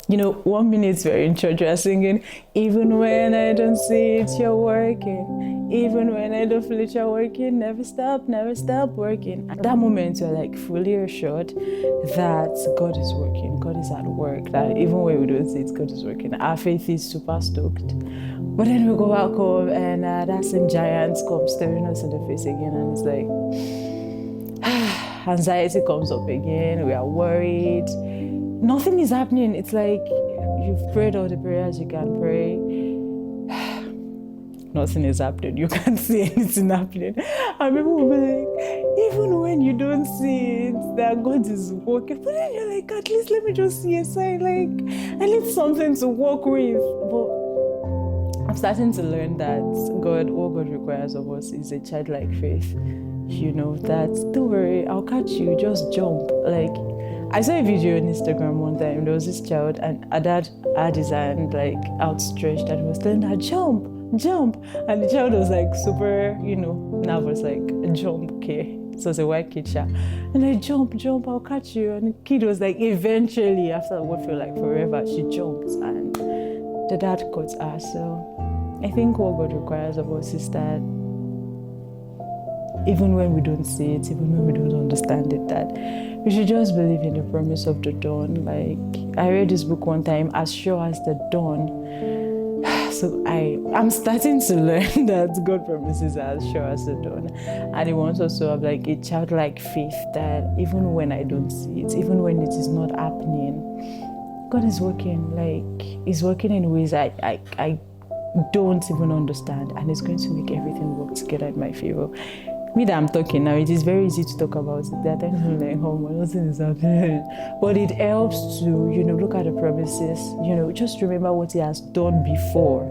1 minute we're in church, we're singing, even when I don't see it, you're working. Even when I don't feel it, you're working. Never stop working. At that moment, you're like fully assured that God is working, God is at work, that even when we don't see it, God is working. Our faith is super stoked. But then we go back home and that same giant comes staring us in the face again, and it's like, anxiety comes up again, we are worried. Nothing is happening. It's like you've prayed all the prayers you can pray. Nothing is happening. You can't see anything happening. And people will be like, even when you don't see it, that God is working. But then you're like, at least let me just see a sign. Like, I need something to work with. But I'm starting to learn that what God requires of us is a childlike faith. That don't worry, I'll catch you, just jump. Like, I saw a video on Instagram one time. There was this child, and her dad had his hand like outstretched, and he was telling her, jump. And the child was like super, nervous, like, jump, okay. So it's a white kid, and I jump, I'll catch you. And the kid was like, eventually, after what felt like forever, she jumped, and the dad caught her. So I think what God requires of us is that even when we don't see it, even when we don't understand it, that we should just believe in the promise of the dawn. Like, I read this book one time, As Sure as the Dawn. So I'm starting to learn that God promises as sure as the dawn. And He wants us to have like a childlike faith that even when I don't see it, even when it is not happening, God is working. Like, He's working in ways I don't even understand, and He's going to make everything work together in my favor. Me that I'm talking now, it is very easy to talk about it. There are times when like, oh, nothing is happening. But it helps to, look at the promises, just remember what He has done before.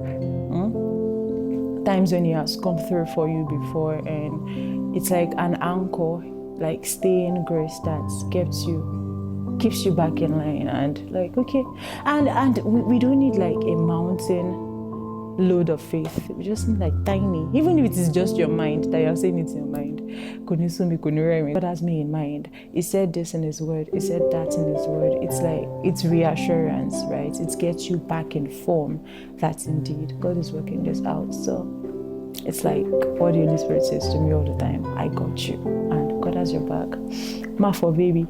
Times when He has come through for you before, and it's like an anchor, like staying grace that keeps you back in line, and like, okay. And we don't need like a mountain load of faith. We just need like tiny, even if it is just your mind that you're saying it in your mind. God has me in mind. He said this in His word, He said that in His word. It's like, it's reassurance, right? It gets you back in form that indeed God is working this out. So it's like what the Holy Spirit says to me all the time, I got you, and God has your back. Ma for baby.